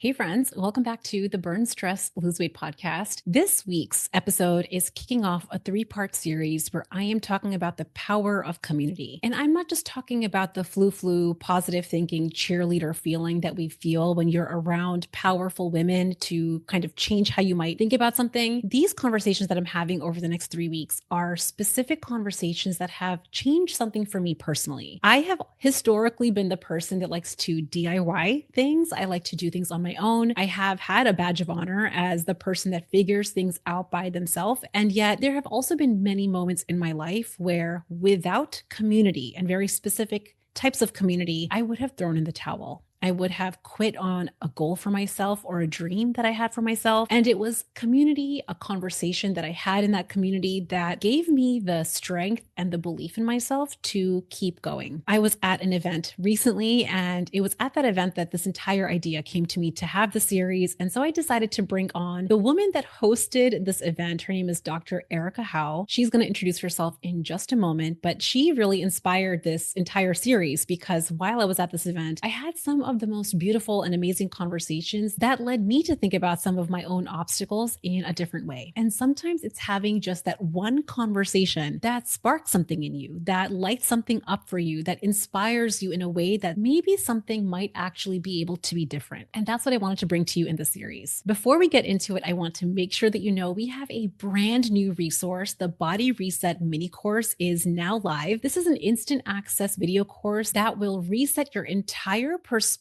Hey, friends, welcome back to the Burn Stress Lose Weight podcast. This week's episode is kicking off a three-part series where I am talking about the power of community. And I'm not just talking about the flu, positive thinking, cheerleader feeling that we feel when you're around powerful women to kind of change how you might think about something. These conversations that I'm having over the next 3 weeks are specific conversations that have changed something for me personally. I have historically been the person that likes to DIY things. I like to do things on my own. I have had a badge of honor as the person that figures things out by themselves. And yet, there have also been many moments in my life where, without community and very specific types of community, I would have thrown in the towel. I would have quit on a goal for myself or a dream that I had for myself. And it was community, a conversation that I had in that community that gave me the strength and the belief in myself to keep going. I was at an event recently, and it was at that event that this entire idea came to me to have the series. And so I decided to bring on the woman that hosted this event. Her name is Dr. Erica Howe. She's going to introduce herself in just a moment, but she really inspired this entire series because while I was at this event, I had some of the most beautiful and amazing conversations that led me to think about some of my own obstacles in a different way. And sometimes it's having just that one conversation that sparks something in you, that lights something up for you, that inspires you in a way that maybe something might actually be able to be different. And that's what I wanted to bring to you in the series. Before we get into it, I want to make sure that you know we have a brand new resource. The Body Reset mini course is now live. This is an instant access video course that will reset your entire perspective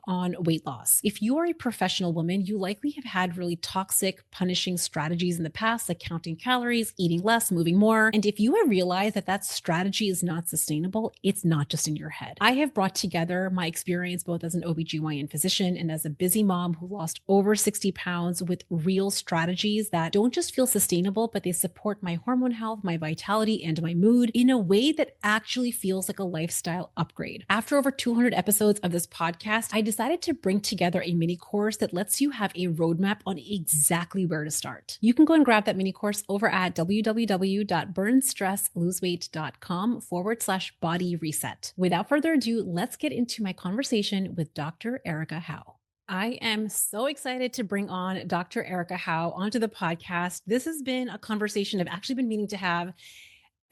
on weight loss. If you are a professional woman, you likely have had really toxic, punishing strategies in the past, like counting calories, eating less, moving more. And if you have realized that that strategy is not sustainable, it's not just in your head. I have brought together my experience both as an OBGYN physician and as a busy mom who lost over 60 pounds with real strategies that don't just feel sustainable, but they support my hormone health, my vitality, and my mood in a way that actually feels like a lifestyle upgrade. After over 200 episodes of this podcast, I decided to bring together a mini course that lets you have a roadmap on exactly where to start. You can go and grab that mini course over at www.burnstressloseweight.com/body reset. Without further ado, let's get into my conversation with Dr. Erica Howe. I am so excited to bring on Dr. Erica Howe onto the podcast. This has been a conversation I've actually been meaning to have.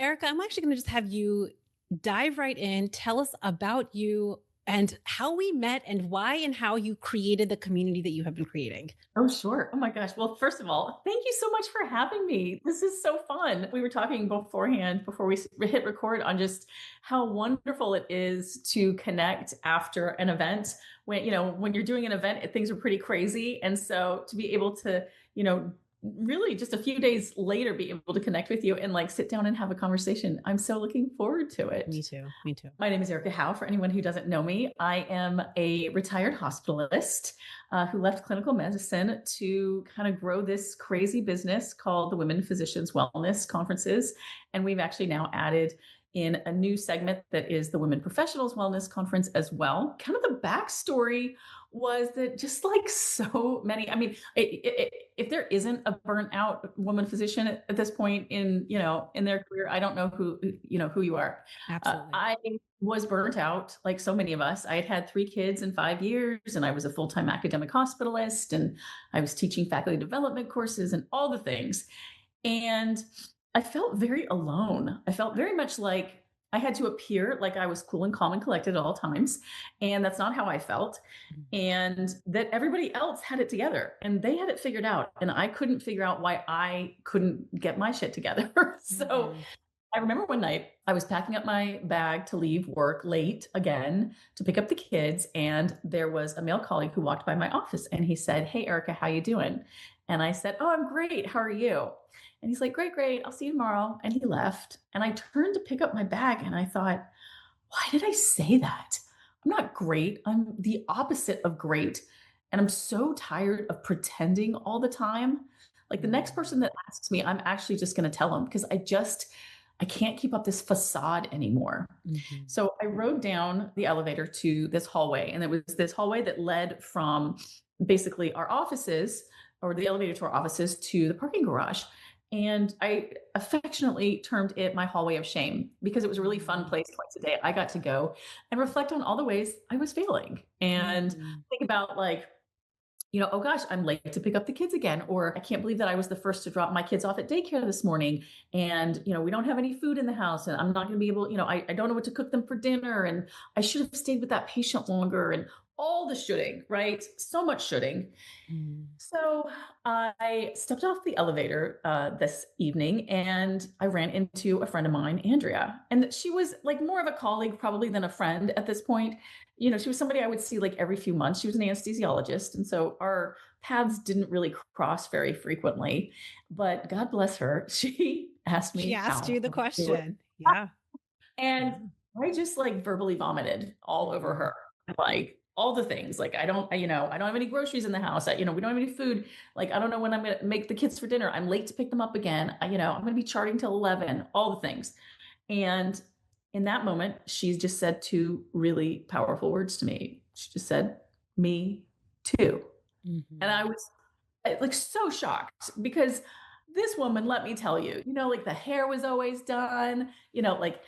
Erica, I'm actually going to just have you dive right in. Tell us about you and how we met and why and how you created the community that you have been creating. Oh, sure. Oh my gosh. Well, first of all, thank you so much for having me. This is so fun. We were talking beforehand before we hit record on just how wonderful it is to connect after an event. When you're doing an event, things are pretty crazy. And so to be able to, you know, really just a few days later be able to connect with you and like sit down and have a conversation. I'm so looking forward to it. Me too. Me too. My name is Erica Howe. For anyone who doesn't know me, I am a retired hospitalist who left clinical medicine to kind of grow this crazy business called the Women Physicians Wellness Conferences. And we've actually now added in a new segment that is the Women Professionals Wellness Conference as well. Kind of the backstory was that just like so many, I mean, if there isn't a burnt out woman physician at this point in their career, I don't know who you are. Absolutely. I was burnt out like so many of us. I had had 3 kids in 5 years, and I was a full-time academic hospitalist, and I was teaching faculty development courses and all the things. And I felt very alone. I felt very much like I had to appear like I was cool and calm and collected at all times, and that's not how I felt, and that everybody else had it together, and they had it figured out, and I couldn't figure out why I couldn't get my shit together. So Mhm. I remember one night I was packing up my bag to leave work late again to pick up the kids, and there was a male colleague who walked by my office, and he said, "Hey, Erica, how you doing?" And I said, "Oh, I'm great. How are you?" And he's like, "Great, great. I'll see you tomorrow." And he left. And I turned to pick up my bag, and I thought, why did I say that? I'm not great. I'm the opposite of great. And I'm so tired of pretending all the time. Like the next person that asks me, I'm actually just going to tell them because I can't keep up this facade anymore. Mhm. So I rode down the elevator to this hallway, and it was this hallway that led from basically our offices or the elevator to our offices to the parking garage. And I affectionately termed it my hallway of shame because it was a really fun Mhm. place twice a day. I got to go and reflect on all the ways I was failing and Mhm. think about like oh gosh, I'm late to pick up the kids again, or I can't believe that I was the first to drop my kids off at daycare this morning. And, we don't have any food in the house and I'm not going to be able, I don't know what to cook them for dinner. And I should have stayed with that patient longer and all the shoulding, right? So much shoulding. Mm. So I stepped off the elevator this evening and I ran into a friend of mine, Andrea. And she was like more of a colleague, probably, than a friend at this point. She was somebody I would see like every few months. She was an anesthesiologist. And so our paths didn't really cross very frequently. But God bless her, she asked She me asked how you the I was doing. question. Yeah. And Yeah. I just like verbally vomited all over Mm. her, like all the things. Like, I don't have any groceries in the house. We don't have any food. Like, I don't know when I'm going to make the kids for dinner. I'm late to pick them up again. I'm going to be charting till 11, all the things. And in that moment, she just said two really powerful words to me. She just said, "Me too." And I Mhm. was like so shocked because this woman, let me tell you, like the hair was always done, like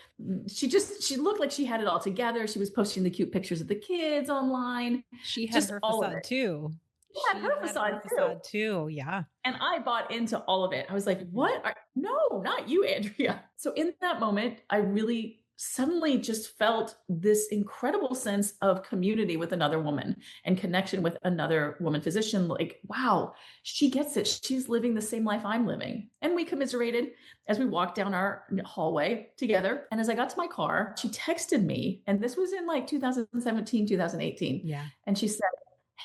she looked like she had it all together. She was posting the cute pictures of the kids online, She had just her all of facade it. too. She had She her had facade her too. facade too. Yeah. And I bought into all of it. I was like, Mhm. "What? No, not you, Andrea." So in that moment, I really suddenly just felt this incredible sense of community with another woman and connection with another woman physician. Like, wow, she gets it. She's living the same life I'm living. And we commiserated as we walked down our hallway together. And as I got to my car, she texted me, and this was in like 2017, 2018. Yeah. And she said,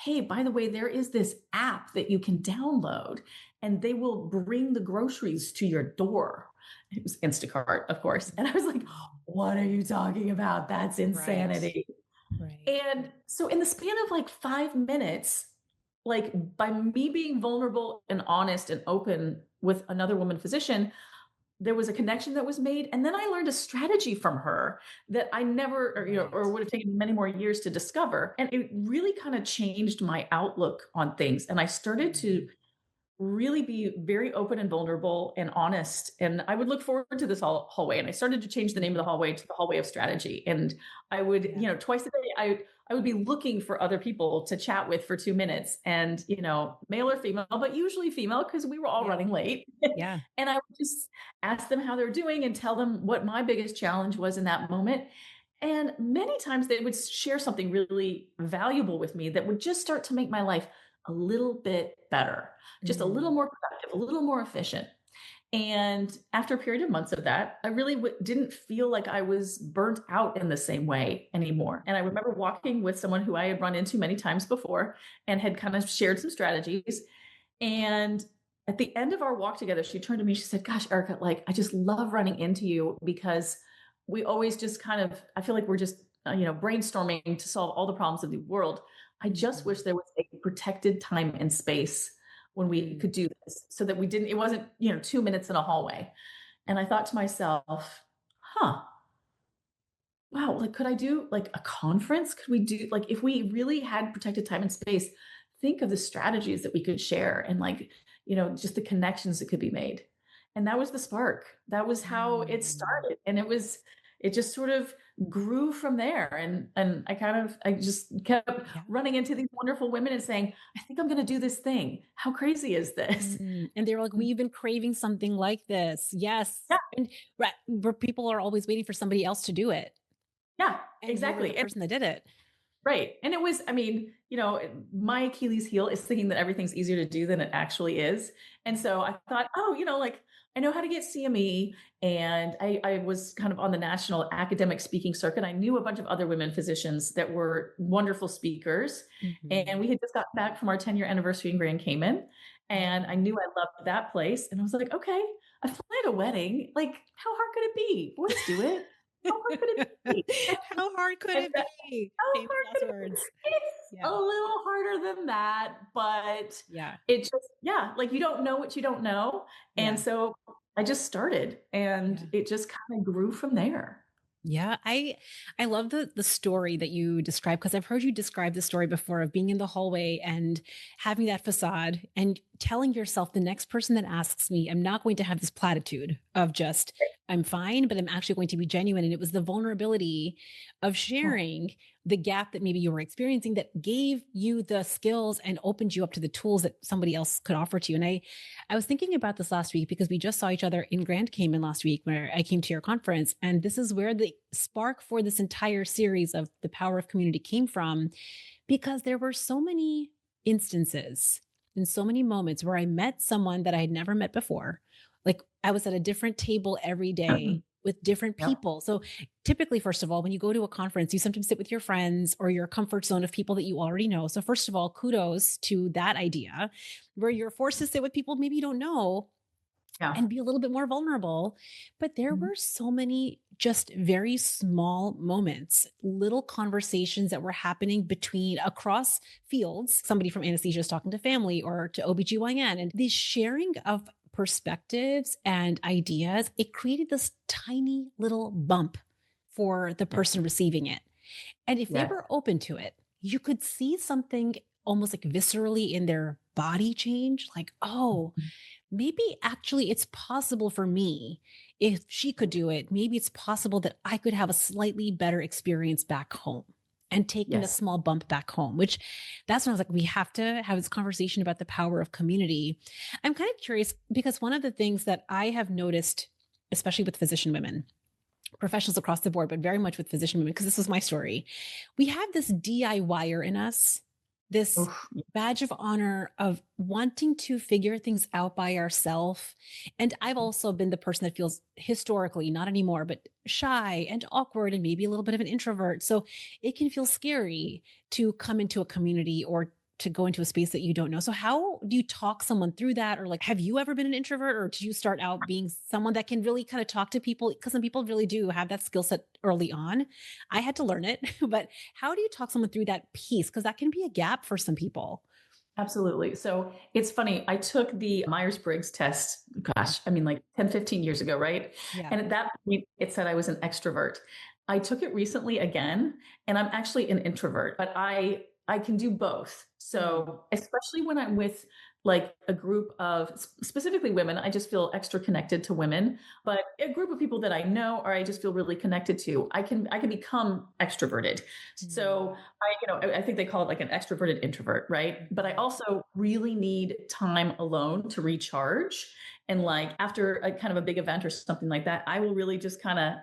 "Hey, by the way, there is this app that you can download and they will bring the groceries to your door." It was Instacart, of course. And I was like, Mhm. "What are you talking about? That's Right. insanity." Right. And so in the span of like 5 minutes, like by me being vulnerable and honest and open with another woman physician, there was a connection that was made. And then I learned a strategy from her that I never, or Right. would have taken many more years to discover. And it really kind of changed my outlook on things. And I started to Mhm. really be very open and vulnerable and honest. And I would look forward to this hallway. And I started to change the name of the Mhm. hallway to the hallway of strategy. And I would, Yeah. twice a day, I would be looking for other people to chat with for 2 minutes and, male or female, but usually female because we were all Yeah. running late. Yeah. And I would just ask them how they're doing and tell them what my biggest challenge was in that moment. And many times they would share something really valuable with me that would just start to make my life a little bit better, just a little Mm. more productive, a little more efficient. And after a period of months of that, I really didn't feel like I was burnt out in the same way anymore. And I remember walking with someone who I had run into many times before and had kind of shared some strategies. And at the end of our walk together, she turned to me, she said, "Gosh, Erica, like, I just love running into you because we always just kind of, I feel like we're just, brainstorming to solve all the problems of the world. I just wish Mhm. there was a protected time and space when we Mm. could do this so that it wasn't, 2 minutes in a hallway." And I thought to myself, huh, wow, like, could I do like a conference? Could we do like, if we really had protected time and space, think of the strategies that we could share and like, just the connections that could be made. And that was the spark. That was how it Mm. started. And it just sort of grew from there. And I just kept Yeah. running into these wonderful women and saying, "I think I'm going to do this thing. How crazy is this?" Mm. And they were like, "We've been craving something like this." Yes. Yeah, And where people are always waiting for somebody else to do it. yeah, And you were the exactly. person that did it. Right. And it was, I mean, my Achilles heel is thinking that everything's easier to do than it actually is. And so I thought, oh, like I know how to get CME. And I was kind of on the national academic speaking circuit. I knew a bunch of other women physicians that were wonderful speakers. And Mhm. we had just gotten back from our 10-year anniversary in Grand Cayman. And I Mhm. knew I loved that place. And I was like, okay, I planned a wedding. Like, how hard could it be? Boys do it. How hard could it be? How hard could And it be? how Famous hard last could it be? words. It's a Yeah. little harder than that, but Yeah. it just, yeah, like you don't know what you don't know. And Yeah. so I just started and Yeah. it just kind of grew from there. Yeah, I love the story that you described because I've heard you describe the story before of being in the hallway and having that facade and telling yourself the next person that asks me, I'm not going to have this platitude of just I'm fine, but I'm actually going to be genuine. And it was the vulnerability of Yeah. sharing the gap that maybe you were experiencing that gave you the skills and opened you up to the tools that somebody else could offer to you. And I was thinking about this last week because we just saw each other in Grand Cayman last week where I came to your conference. And this is where the spark for this entire series of the power of community came from, because there were so many instances and so many moments where I met someone that I had never met before. Like I was at a different table every day with different Yep. people. So typically, first of all, when you go to a conference, you sometimes sit with your friends or your comfort zone of people that you already know. So first of all, kudos to that idea where you're forced to sit with people maybe you don't know Yeah. and be a little bit more vulnerable. But there Mhm. were so many just very small moments, little conversations that were happening between across fields. Somebody from anesthesia is talking to family or to OBGYN, and the sharing of perspectives and ideas, it created this tiny little bump for the Yeah. person receiving it. And if they Yeah. were open to it, you could see something almost like viscerally in their body change, like, oh, Mhm. maybe actually it's possible for me. If she could do it, maybe it's possible that I could have a slightly better experience back home and taking a Yes. small bump back home, which that's when I was like, we have to have this conversation about the power of community. I'm kind of curious because one of the things that I have noticed, especially with physician women, professionals across the board, but very much with physician women, because this was my story. We have this DIYer in us, this Oof. badge of honor of wanting to figure things out by ourselves. And I've also been the person that feels historically, not anymore, but shy and awkward and maybe a little bit of an introvert. So it can feel scary to come into a community or to go into a space that you don't know. So how do you talk someone through that? Or like, have you ever been an introvert or did you start out being someone that can really kind of talk to people? Because some people really do have that skill set early on. I had to learn it, but how do you talk someone through that piece? Because that can be a gap for some people. Absolutely. So it's funny. I took the Myers-Briggs test, gosh, I mean, like 10, 15 years ago, right? Yeah. And at that point, it said I was an extrovert. I took it recently again, and I'm actually an introvert, but I can do both. Mm. So especially when I'm with like a group of specifically women, I just feel extra connected to women. But a group of people that I know or I just feel really connected to, I can become extroverted. Mm. So I think they call it like an extroverted introvert, right? But I Mhm. also really need time alone to recharge. And like after a kind of a big event or something like that, I will really just kind of,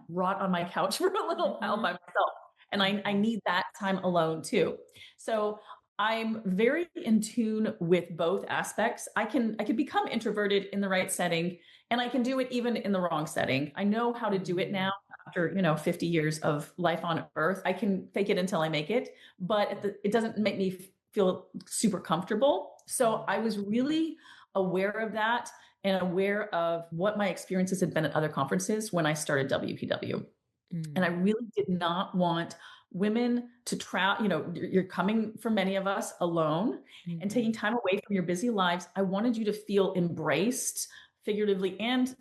rot on my couch for a little while Mhm. by myself. And I Mhm. need that time alone too. So I'm very in tune with both aspects. I can become introverted in the right setting, and I can do it even in the wrong setting. I know how to do it now Mm. after 50 years of life on earth. I can fake it until I make it, but it doesn't make me feel super comfortable. So Mm. I was really aware of that and aware of what my experiences had been at other conferences when I started WPW. And I Mm. really did not want women to travel. You're coming for many of us alone and taking Mhm. time away from your busy lives. I wanted you to feel embraced figuratively and,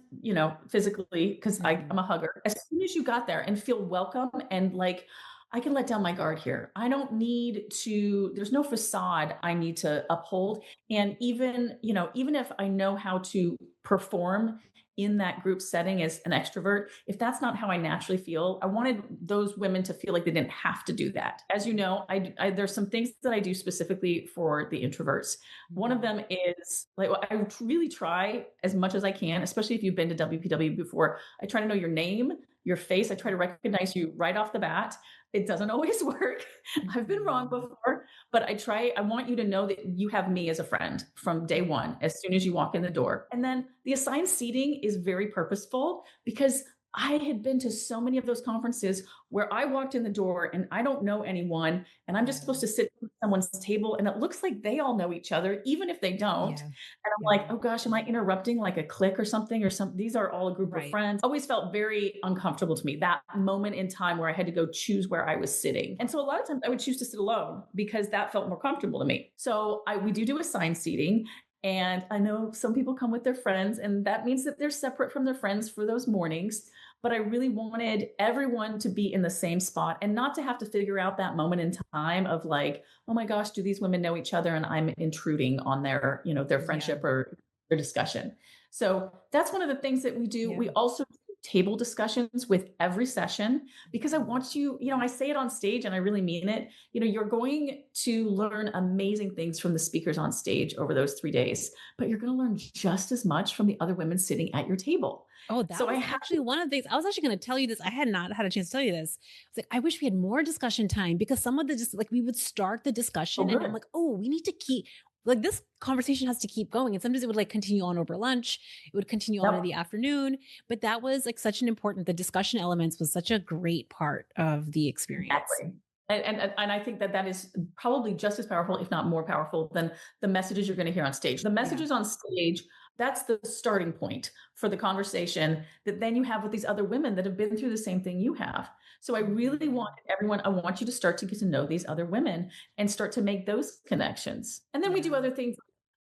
physically, because I'm Mhm. a hugger. As soon as you got there and feel welcome and like, I can let down my guard here. I don't need to, there's no facade I need to uphold. And even if I know how to perform in that group setting as an extrovert, if that's not how I naturally feel, I wanted those women to feel like they didn't have to do that. As you know, there's some things that I do specifically for the introverts. One of Mhm. them is like I really try as much as I can, especially if you've been to WPW before. I try to know your name, your face. I try to recognize you right off the bat. It doesn't always work. I've been wrong Mhm. before, but I want you to know that you have me as a friend from day Mhm. one, as soon as you walk in the door. And then the assigned seating is very purposeful because I had been to so many of those conferences where I walked in the door and I don't know anyone and I'm just Yeah. supposed to sit at someone's table and it looks like they all know each other, even if they don't. Yeah. And I'm Yeah. like, oh gosh, am I interrupting like a clique or something or something? These are all a group of Right. friends. Always felt very uncomfortable to me, that moment in time where I had to go choose where I was sitting. And so a lot of times I would choose to sit alone because that felt more comfortable to me. So we do assigned seating. And I know some people come with their friends, and that means that they're separate from their friends for those mornings. But I really wanted everyone to be in the same spot and not to have to figure out that moment in time of like, oh my gosh, do these women know each other? And I'm intruding on their Yeah. friendship or their discussion. So that's one of the things that we do. Yeah. We also do table discussions with every session because I want you, I say it on stage and I really mean it. You're going to learn amazing things from the speakers on stage over those 3 days, but you're going to learn just as much from the other women sitting at your table. Oh, that So I was have, actually one of the things I was actually going to tell you this. I had not had a chance to tell you this. It's like, I wish we had more discussion time because some of the just like we would start the oh, discussion and I'm good. like, oh, we need to keep like this conversation has to keep going. And sometimes it would like continue on over lunch, it would continue on in Yep. the afternoon. But that was like such an important, the discussion elements was such a great part of the experience. Exactly. And I think that that is probably just as powerful, if not more powerful, than the messages you're going to hear on stage. The Yeah. messages on stage, that's the starting point for the conversation that then you have with these other women that have been through the same thing you have. So I really Mhm. want everyone, I want you to start to get to know these other women and start to make those connections. And then we do Yeah. other things.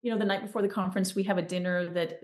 The night before the conference, we have a dinner that,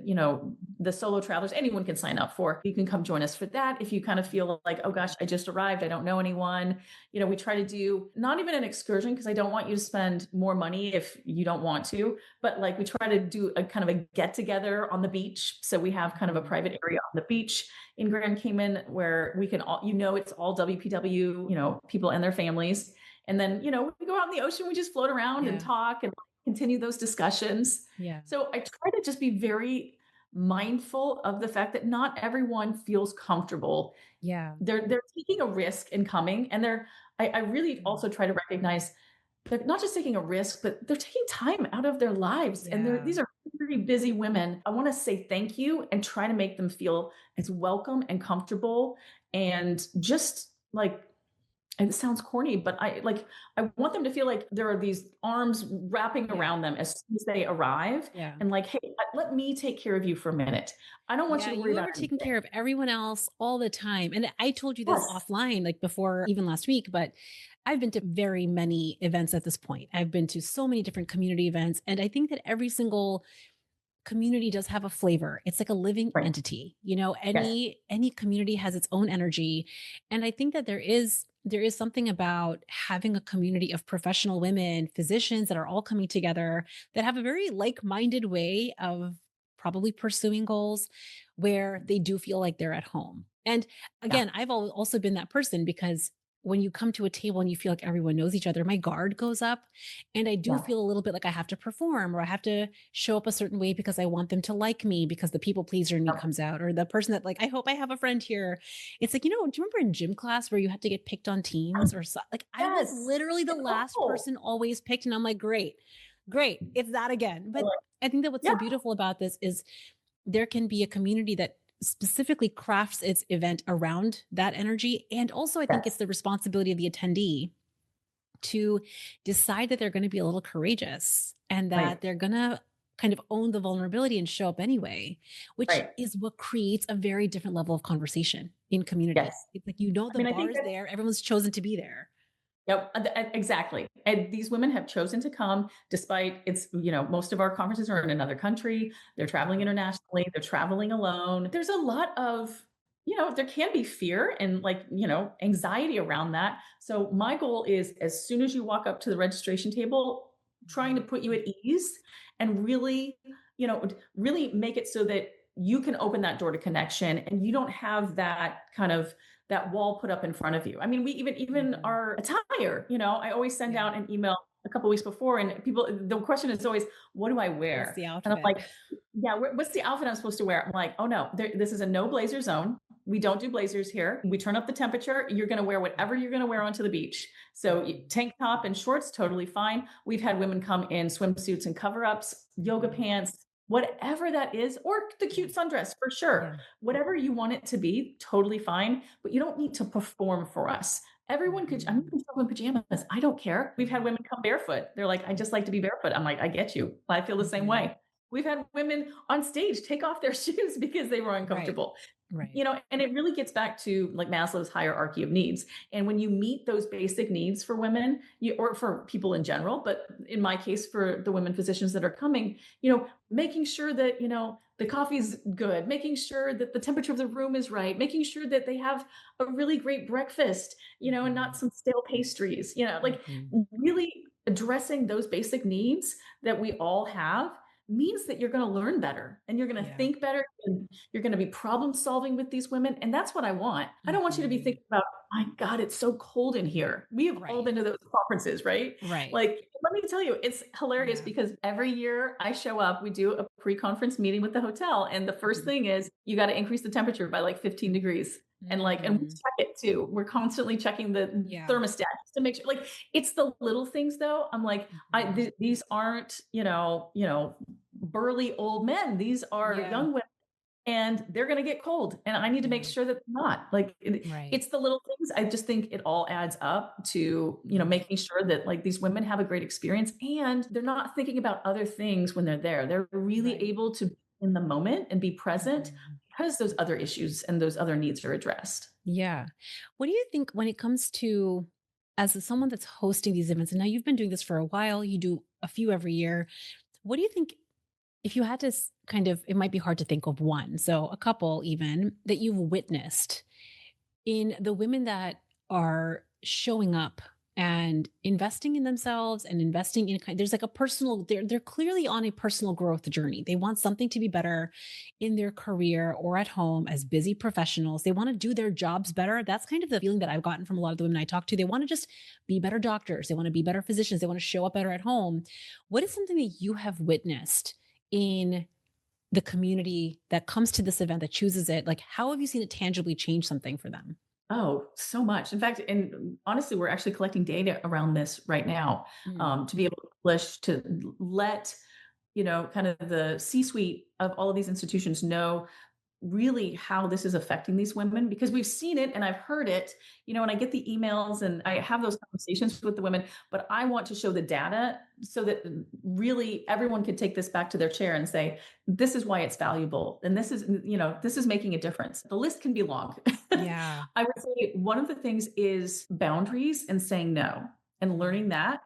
the solo travelers, anyone can sign up for. You can come join us for that. If you kind of feel like, oh gosh, I just arrived, I don't know anyone. We try to do not even an excursion because I don't want you to spend more money if you don't want to, but like we try to do a kind of a get together on the beach. So we have kind of a Mhm. private area on the beach in Grand Cayman where we can all, it's all WPW, people and their families. And then, we go out in the ocean, we just float around and Yeah. talk and continue those discussions. Yeah. So I try to just be very mindful of the fact that not everyone feels comfortable. Yeah. They're taking a risk in coming, and I really Mm. also try to recognize they're not just taking a risk, but they're taking time out of their lives, and Yeah. these are very busy women. I wanna say thank you and try to make them feel as welcome and comfortable and just, like, and it sounds corny, but I want them to feel like there are these arms wrapping Yeah. around them as soon as they arrive Yeah. and like, "Hey, let me take care of you for a minute. I don't want you Yeah, to worry you about are taking anything." care of everyone else all the time. And I told you this Yes. offline, like before, even last week, but I've been to very many events at this point. I've been to so many different community events. And I think that every single community does have a flavor. It's like a living Right. entity. Yes. Any community has its own energy. And I think that there is something about having a community of professional women, physicians that are all coming together that have a very like-minded way of probably pursuing goals where they do feel like they're at home. And Yeah. again, I've also been that person because when you come to a table and you feel like everyone knows each other, my guard goes up and I do Yeah. feel a little bit like I have to perform or I have to show up a certain way because I want them to like me because the people pleaser in me Yep. comes out or the person that like I hope I have a friend here. It's like, do you remember in gym class where you had to get picked on teams or so, like I was Yes. literally the It's last awful. person always picked and I'm like, great. Great. It's that again. But I think that what's Yeah. so beautiful about this is there can be a community that specifically crafts its event around that energy. And also, I think it's Yes. the responsibility of the attendee to decide that they're going to be a little courageous and that Right. they're going to kind of own the vulnerability and show up anyway, which Right. is what creates a very different level of conversation in community. Yes. It's like, I the mean, I bar think is that there, everyone's chosen to be there. yep, exactly. And these women have chosen to come despite most of our conferences are in another country. They're traveling internationally. They're traveling alone. There's a lot of, there can be fear and like, anxiety around that. So my goal is as soon as you walk up to the registration table, trying to Mhm. put you at ease and really, really make it so that you can open that door to connection and you don't have that kind of that wall put up in front of you. I mean, we even Mhm. our attire, I always send Yeah. out an email a couple weeks before and people the question is always, what do I What's wear? the And I'm outfit? like, yeah, what's the outfit I'm supposed to wear? I'm like, oh no, this is a no blazer zone. We don't do blazers here. We turn up the temperature. You're going to wear whatever you're going to wear onto the beach. So tank top and shorts, totally fine. We've had women come in swimsuits and cover ups, yoga Mhm. pants, whatever that is, or the Yeah. cute sundress for sure. Yeah. Whatever you want it to be, totally fine, but you don't need to perform for us. Everyone could I'm Mhm. even show in pajamas. I don't care. We've had women come barefoot. They're like, I just like to be barefoot. I'm like, I get you. I feel the same Mhm. way. We've had women on stage take off their shoes because they were Right. uncomfortable. Right. And it really gets back to like Maslow's hierarchy of needs. And when you meet those basic needs for women, or for people in general, but in my case, for the women physicians that are coming, making sure that, the coffee's good, making sure that the temperature of the room is right, making sure that they have a really great breakfast, and not Mhm. some stale pastries, like Mhm. really addressing those basic needs that we all have means that you're going to learn better and you're going to Yeah. think better and you're going to be problem solving with these women. And that's what I want. I don't want you to be Mhm. thinking about, my God, it's so cold in here. We have all Right. been to those conferences, right? Right. Like, let me tell you, it's hilarious Yeah. because every year I show up, we do a pre-conference meeting with the hotel. And the first Mhm. thing is you got to increase the temperature by like 15 degrees. And we Mhm. check it too. We're constantly checking the Yeah. thermostat just to make sure, like, it's the little things though. I'm like, Mhm. these aren't, burly old men. These are Yeah. young women and they're going to get cold. And I need to make Yeah. sure that they're not like, Right. it's the little things. I just think it all adds up to, Mhm. making sure that like these women have a great experience and they're not thinking about other things when they're there. They're really Right. able to be in the moment and be present Mhm. because those other issues and those other needs are addressed. Yeah. What do you think when it comes to someone that's hosting these events, and now you've been doing this for a while, you do a few every year. What do you think if you had to kind of, it might be hard to think of one, so a couple even that you've witnessed in the women that are showing up and investing in themselves and investing in there's like a personal, they're clearly on a personal growth journey. They want something to be better in their career or at home as busy professionals. They want to do their jobs better. That's kind of the feeling that I've gotten from a lot of the women I talk to. They want to just be better doctors. They want to be better physicians. They want to show up better at home. What is something that you have witnessed in the community that comes to this event, that chooses it? Like, how have you seen it tangibly change something for them? Oh, so much. In fact, and honestly, we're actually collecting data around this right now, Mm. to be able to publish, to let, kind of the C-suite of all of these institutions know really how this is affecting these women because we've seen it and I've heard it, and I get the emails and I have those conversations with the women, but I want to show the data so that really everyone can take this back to their chair and say, this is why it's valuable. And this is making a difference. The list can be long. Yeah. I would say one of the things is boundaries and saying no and Mhm.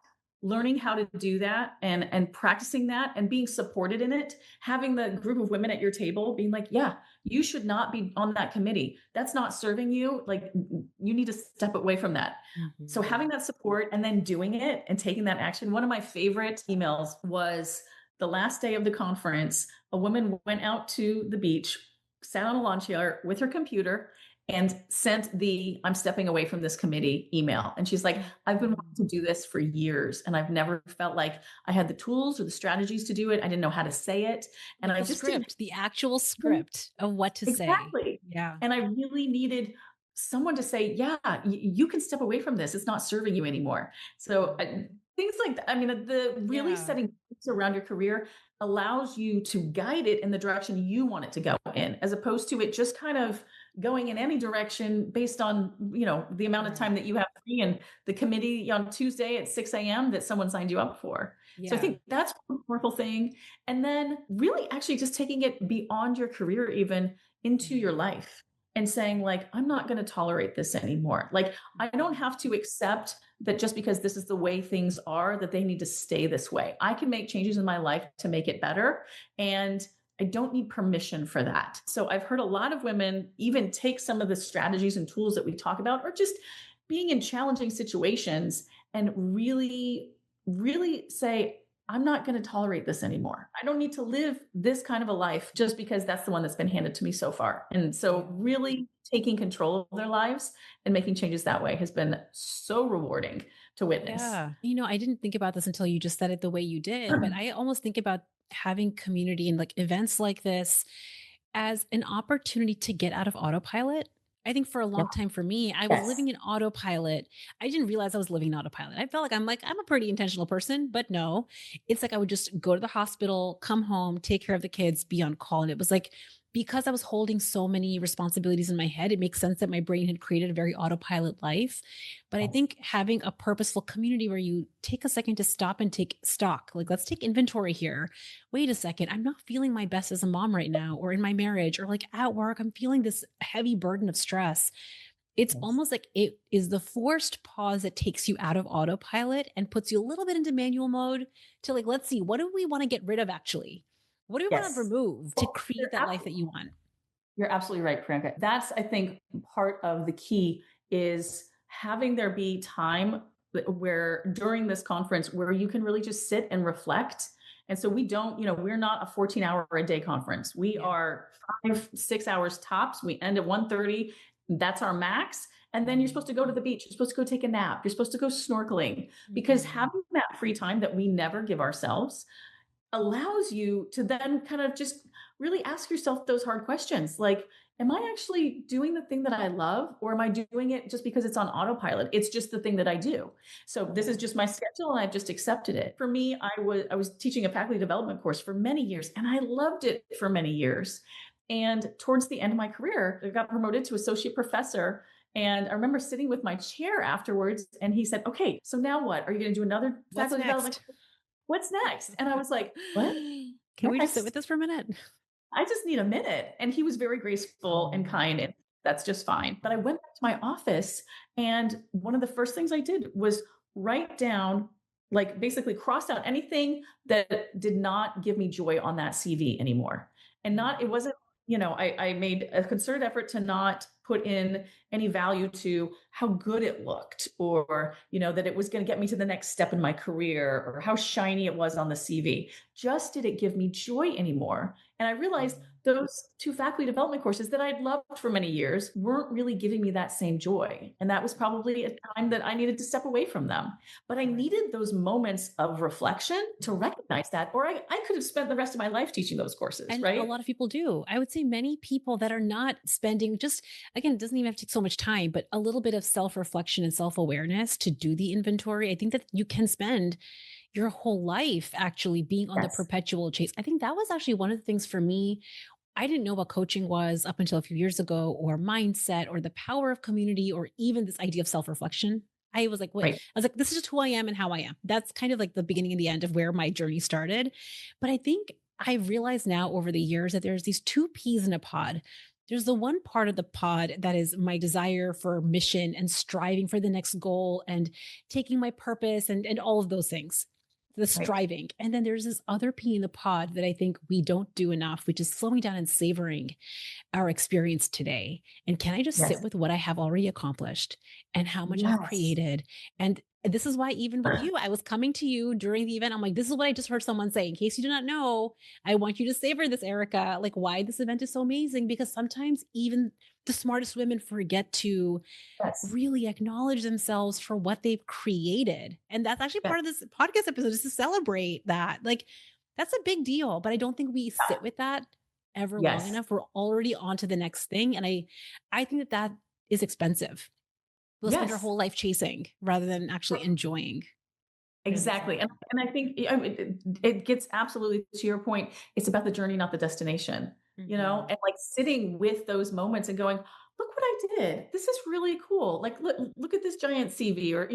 learning how to do that and practicing that and being supported in it, having the group of women at your table being like, yeah, you should not be on that committee. That's not serving you. Like you need to step away from that. So having Mhm. that support and then doing it and taking that action. One of my favorite emails was the last day of the conference. A woman went out to the beach, sat on a lawn chair with her computer and sent the I'm stepping away from this committee email. And she's like, I've been wanting Mhm. to do this for years and I've never felt like I had the tools or the strategies to do it. I didn't know how to say it. And Like I the just didn't. script, the actual script of what to say. Exactly. Yeah. And I really needed someone to say, "Yeah, you can step away from this. It's not serving you anymore." So, Mhm. things like that. I mean, the really Yeah. setting goals around your career allows you to guide it in the direction you want it to go in, as opposed to it just kind of going in any direction based on, the amount of time Right. that you have free and the committee on Tuesday at 6 AM that someone signed you up for. So I Yeah. think that's one powerful thing. And then really actually just taking it beyond your career even into your Mhm. life and saying like, I'm not going to tolerate this anymore. Like I don't Mhm. have to accept that just because this is the way things are, that they need to stay this way. I can make changes in my life to make it better. And I don't need permission for that. So I've heard a lot of women even take some of the strategies and tools that we talk about, or just being in challenging situations and really, really say, I'm not going to tolerate this anymore. I don't need to live this kind of a life just because that's the one that's been handed to me so far. And so, Yeah. really taking control of their lives and making changes that way has been so rewarding to witness. Yeah. I didn't think about this until you just said it the way you did, but I almost think about having community and like events like this as an opportunity to get out of autopilot. I think for a Yeah. long time for me, I was Yes. living in autopilot. I didn't realize I was living in autopilot. I felt like I'm a pretty intentional person, but no. It's like I would just go to the hospital, come home, take care of the kids, be on call. And it was like because I was holding so many responsibilities in my head, it makes sense that my brain had created a very autopilot life. But I Yes. think having a purposeful community where you take a second to stop and take stock, like let's take inventory here. Wait a second, I'm not feeling my best as a mom right now, or in my marriage, or like at work, I'm feeling this heavy burden of stress. It's Yes. almost like it is the forced pause that takes you out of autopilot and puts you a little bit into manual mode to like, let's see, what do we want to get rid of actually? What do we want to Yes. remove to Well, create that life that you want? you're absolutely right, Priyanka. That's, I think, part of the key is having there be time where during this conference where you can really just sit and reflect And so we don't, we're not a 14-hour a day conference. We Yeah. are 5, 6 hours tops. We end at 1:30. That's our max. And then you're supposed to go to the beach. You're supposed to go take a nap. You're supposed to go snorkeling, because Mhm. having that free time that we never give ourselves allows you to then kind of just really ask yourself those hard questions like, am I actually doing the thing that I love, or am I doing it just because it's on autopilot? It's just the thing that I do. So this is just my schedule and I've just accepted it. For me, I was teaching a faculty development course for many years and I loved it for many years. And towards the end of my career, I got promoted to associate professor. And I remember sitting with my chair afterwards and he said, "Okay, so now what? Are you going to do another What's faculty development? next? What's next?" And I was like, "What? Can we just sit Next? with this for a minute? I just need a minute." And he was very graceful and Mm. kind, and that's just fine. But I went back to my office, and one of the first things I did was write down, like basically cross out anything that did not give me joy on that CV anymore. And not, it wasn't, I made a concerted effort to not put in any value to how good it looked, or, that it was going to get me to the next step in my career, or how shiny it was on the CV. Just, did it give me joy anymore? And I realized those two faculty development courses that I'd loved for many years weren't really giving me that same joy. And that was probably a time that I needed to step away from them. But I Right. needed those moments of reflection to recognize that, or I could have spent the rest of my life teaching those courses, And a right? lot of people do. I would say many people that are not spending just, again, it doesn't even have to take so much time, but a little bit of self reflection and self awareness to do the inventory. I think that you can spend your whole life actually being on the Yes. perpetual chase. I think that was actually one of the things for me. I didn't know what coaching was up until a few years ago, or mindset, or the power of community, or even this idea of self reflection. I was like, what? I Right. was like, this is just who I am and how I am. That's kind of like the beginning and the end of where my journey started. But I think I realized now over the years that there's these two peas in a pod. There's the one part of the pod that is my desire for mission and striving for the next goal and taking my purpose and all of those things, the Right. striving. And then there's this other pea in the pod that I think we don't do enough, which is slowing down and savoring our experience today. And can I just sit Yes. with what I have already accomplished and how much I've Yes. created? And this is why, even with you, I was coming to you during the event. I'm like, this is what I just heard someone say. In case you do not know, I want you to savor this, Erica. Like, why this event is so amazing. Because sometimes even the smartest women forget to Yes. really acknowledge themselves for what they've created. And that's actually Yes. part of this podcast episode, is to celebrate that. Like, that's a big deal. But I don't think we sit with that ever long Yes. enough. We're already on to the next thing. And I think that that is expensive. We'll spend our Yes. whole life chasing rather than actually enjoying. Really Exactly. enjoying. And I think, I mean, it gets absolutely to your point. It's about the journey, not the destination, Mhm. and like sitting with those moments and going, look what I did. This is really cool. Like, look at this giant CV, or,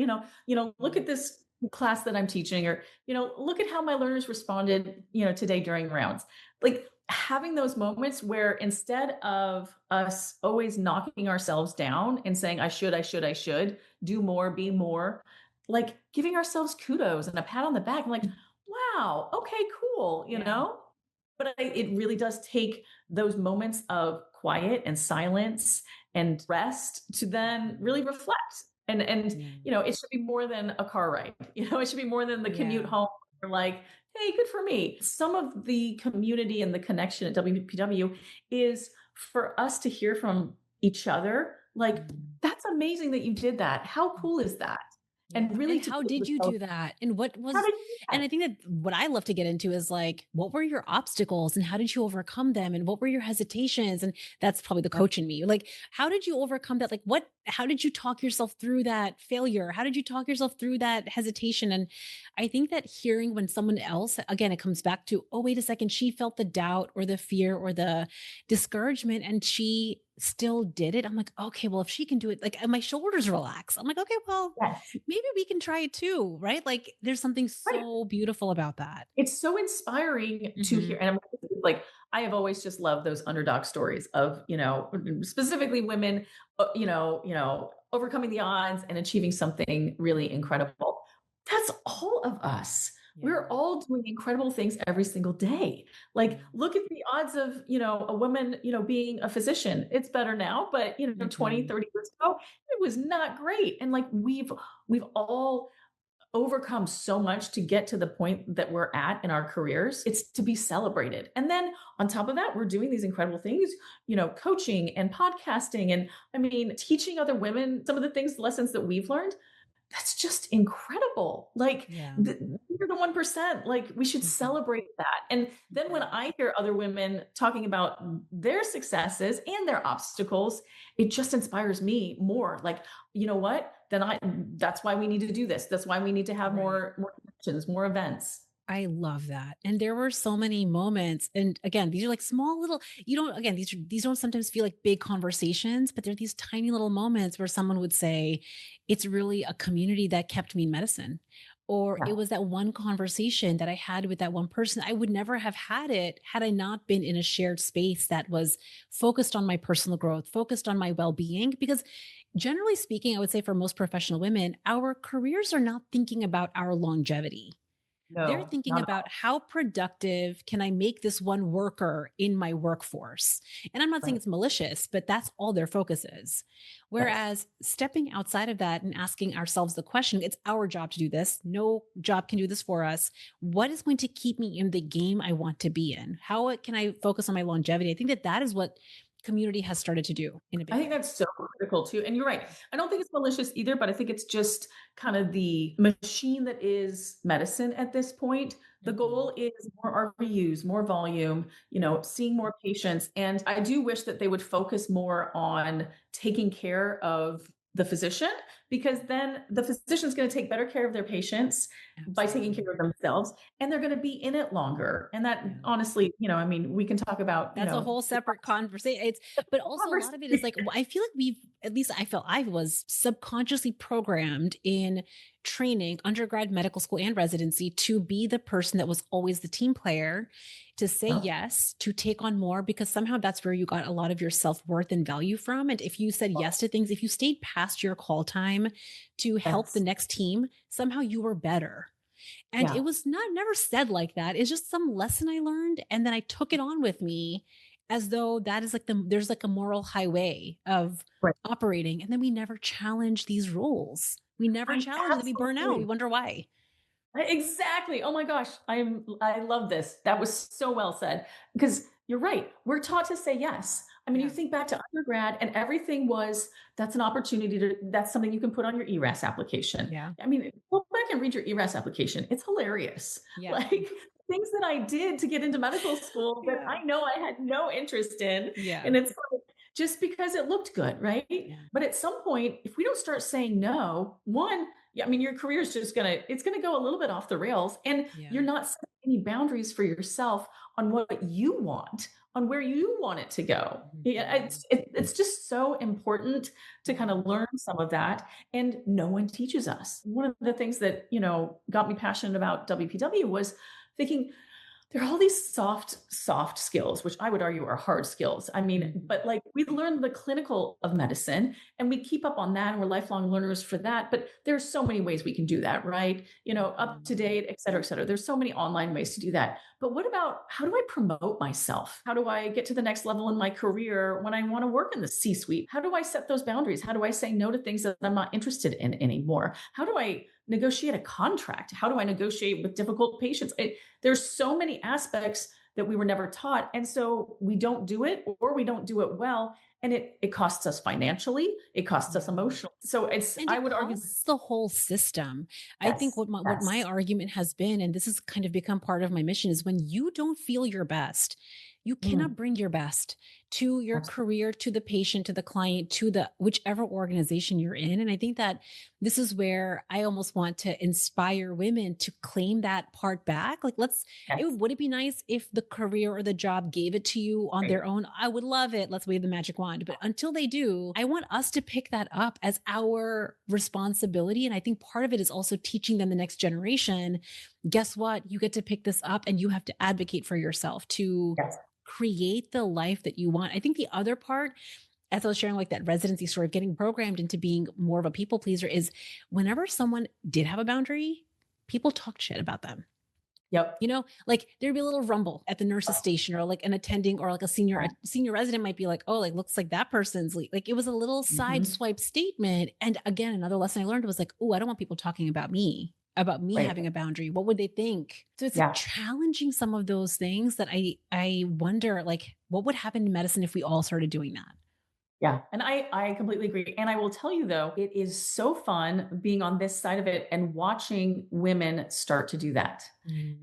look at this class that I'm teaching, or, look at how my learners responded, today during rounds. Like, having those moments where, instead of us always knocking ourselves down and saying, I should do more, be more, like giving ourselves kudos and a pat on the back, like, wow, okay, cool, Yeah. But it really does take those moments of quiet and silence and rest to then really reflect. And Yeah. it should be more than a car ride. It should be more than the commute Yeah. home. Or like, hey, good for me. Some of the community and the connection at WPW is for us to hear from each other. Like, Mhm. that's amazing that you did that. How cool is that? Yeah. And really And to how be able did to you tell, do that? And what how was, did you do and I that? think that what I love to get into is like, what were your obstacles and how did you overcome them? And what were your hesitations? And that's probably the Yep. coach in me. Like, how did you overcome that? Like, how did you talk yourself through that failure? How did you talk yourself through that hesitation? And I think that hearing when someone else, again, it comes back to, oh, wait a second, she felt the doubt or the fear or the discouragement and she still did it. I'm like, okay, well, if she can do it, like, and my shoulders relax. I'm like, okay, well, Yes. maybe we can try it too, right? Like there's something Right. so beautiful about that. It's so inspiring to hear. Mhm. And I'm like, I have always just loved those underdog stories of, specifically women, overcoming the odds and achieving something really incredible. That's all of us. We're Yeah. all doing incredible things every single day. Like, Yeah. look at the odds of, a woman, being a physician. It's better now, but, 20, Mhm. 30 years ago, it was not great. And like, we've all overcome so much to get to the point that we're at in our careers. It's to be celebrated. And then on top of that, we're doing these incredible things, coaching and podcasting. And I mean, teaching other women some of the things, lessons that we've learned. That's just incredible. Like, Yeah. you're the 1%. Like, we should Mhm. celebrate that. And then when Mhm. I hear other women talking about their successes and their obstacles, it just inspires me more. Like, you know what? That's why we need to do this. That's why we need to have Right. more connections, more events. I love that. And there were so many moments. And again, these are like small little, you don't, again, these don't sometimes feel like big conversations, but they're these tiny little moments where someone would say, it's really a community that kept me in medicine. Or it Yeah. was that one conversation that I had with that one person. I would never have had it had I not been in a shared space that was focused on my personal growth, focused on my well being. Because generally speaking, I would say for most professional women, our careers are not thinking about our longevity. They're No, thinking not at about all. how productive can I make this one worker in my workforce? And I'm not saying Right. it's malicious, but that's all their focus is. Yes. Whereas stepping outside of that and asking ourselves the question, it's our job to do this. No job can do this for us. What is going to keep me in the game I want to be in? How can I focus on my longevity? I think that that is what community has started to do in a I big think way. that's so critical too. And you're right. I don't think it's malicious either, but I think it's just kind of the machine that is medicine at this point. The Mhm. goal is more RVUs, more volume, seeing more patients. And I do wish that they would focus more on taking care of the physician, because then the physician's going to take better care of their patients by taking Absolutely. care of themselves, and they're going to be in it longer. And that Yeah. honestly, I mean, we can talk about, That's a whole separate conversation. It's but also a lot of it is like I feel like we've at least I felt I was subconsciously programmed in training, undergrad, medical school, and residency to be the person that was always the team player, to say Oh, yes, to take on more, because somehow that's where you got a lot of your self-worth and value from. And if you said yes to things, if you stayed past your call time to help the yes. next team, somehow you were better. And it Yeah. was not never said like that. It's just some lesson I learned. And then I took it on with me as though that is like there's like a moral highway of Right. operating. And then we never challenge these rules. We never I challenge it. We burn out. We absolutely wonder why. exactly. Oh my gosh, I love this. That was so well said, because you're right. We're taught to say yes. I mean, you Yeah. think back to undergrad and everything was that's an opportunity that's something you can put on your ERAS application. Yeah. I mean, go back and read your ERAS application. It's hilarious. Yeah. Like things that I did to get into medical school that Yeah. I know I had no interest in. Yeah. And it's like, just because it looked good, right? Yeah. But at some point, if we don't start saying no, one, yeah, I mean, your career is just it's gonna go a little bit off the rails, and Yeah. you're not setting any boundaries for yourself on what you want, on where you want it to go. Yeah, Mhm. it's just so important to kind Mhm. of learn some of that, and no one teaches us. One of the things that, got me passionate about WPW was thinking, there are all these soft skills, which I would argue are hard skills. I mean, Mhm. but like we learn the clinical of medicine and we keep up on that and we're lifelong learners for that. But there's so many ways we can do that, right? Up Mhm. to date, et cetera, et cetera. There's so many online ways to do that. But what about how do I promote myself? How do I get to the next level in my career when I want to work in the C suite? How do I set those boundaries? How do I say no to things that I'm not interested in anymore? How do I negotiate a contract? How do I negotiate with difficult patients? There's so many aspects that we were never taught. And so we don't do it or we don't do it well. And it costs us financially, it costs us Yeah. emotionally. So And I it would argue, costs the whole system. I think yes, what my yes. argument has been, and this has kind of become part of my mission, is when you don't feel your best, you cannot Mm, bring your best to your absolutely. career, to the patient, to the client, to the whichever organization you're in. And I think that this is where I almost want to inspire women to claim that part back. Like Yes. would it be nice if the career or the job gave it to you on Right. their own? I would love it. Let's wave the magic wand. But until they do, I want us to pick that up as our responsibility. And I think part of it is also teaching them the next generation. Guess what? You get to pick this up and you have to advocate for yourself to Yes. create the life that you want. I think the other part, as I was sharing like that residency story of getting programmed into being more of a people pleaser, is whenever someone did have a boundary, people talked shit about them. Yep. Like there'd be a little rumble at the nurse's station, or like an attending, or like a senior resident might be like, oh, like looks like that person's like it was a little Mhm. sideswipe statement. And again, another lesson I learned was like, oh, I don't want people talking about me. about me Right. having a boundary? What would they think? So it's like Yeah. challenging some of those things that I wonder, like, what would happen in medicine if we all started doing that? Yeah, and I completely agree, and I will tell you though, it is so fun being on this side of it and watching women start to do that.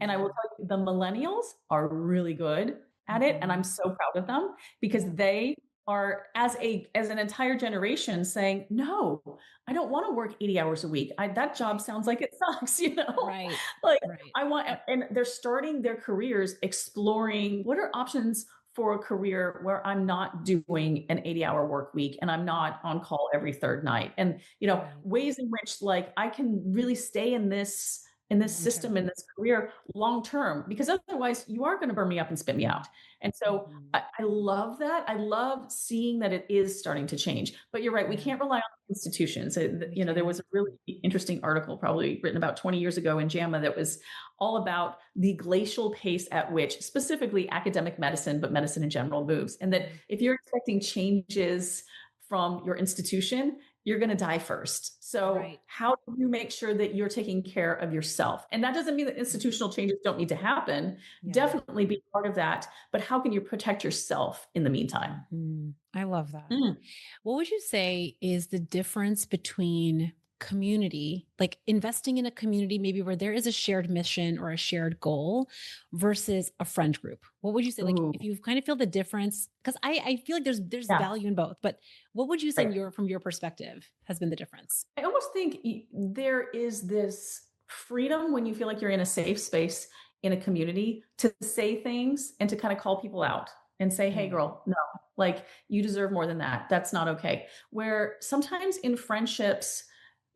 And I will Mm. tell you, the millennials are really good at it, and I'm Mhm. so proud of them because Yeah. they are as an entire generation saying, "No, I don't wanna work 80 hours a week. That job Right. sounds like it sucks," you know? Right. Like, Right. I want Yep. and they're starting their careers exploring what are options for a career where I'm not doing an 80-hour work week and I'm Mm. not on call every third night. And, you know, Right. ways in which like I can really stay in this Long system, term. in this career long term, because otherwise you are going to burn me up and spit me out. And so Mhm. I love that. I love seeing that it is starting to change. But you're right, we Yeah, can't rely on institutions. we You know, there can't. was a really interesting article probably written about 20 years ago in JAMA that was all about the glacial pace at which specifically academic medicine, but medicine in general moves. And that Mm. if you're expecting changes from your institution, you're going to die first. So, Right. how do you make sure that you're taking care of yourself? And that doesn't mean that Mm. institutional changes don't need to happen. Yeah. Definitely be part of that. But how can you protect yourself in the meantime? Mhm. I love that. Mm. What would you say is the difference between community, like investing in a community maybe where there is a shared mission or a shared goal versus a friend group? What would you say? Like Ooh, if you kind of feel the difference, because I feel like there's yeah, value in both, but what would you say in right. your from your perspective has been the difference? I almost think there is this freedom when you feel like you're in a safe space in a community to say things and to kind of call people out and say, hey, Mm. girl, no, like you deserve more than that. That's not okay. Where sometimes in friendships,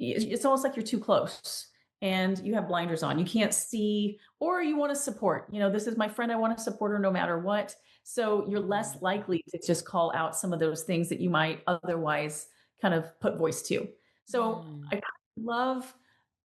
it's almost like you're too close and you have blinders on. You can't see, or you want to support. You know, this is my friend. I want to support her no matter what. So you're less Mm. likely to just call out some of those things that you might otherwise kind of put voice to. So Mm. I kind of love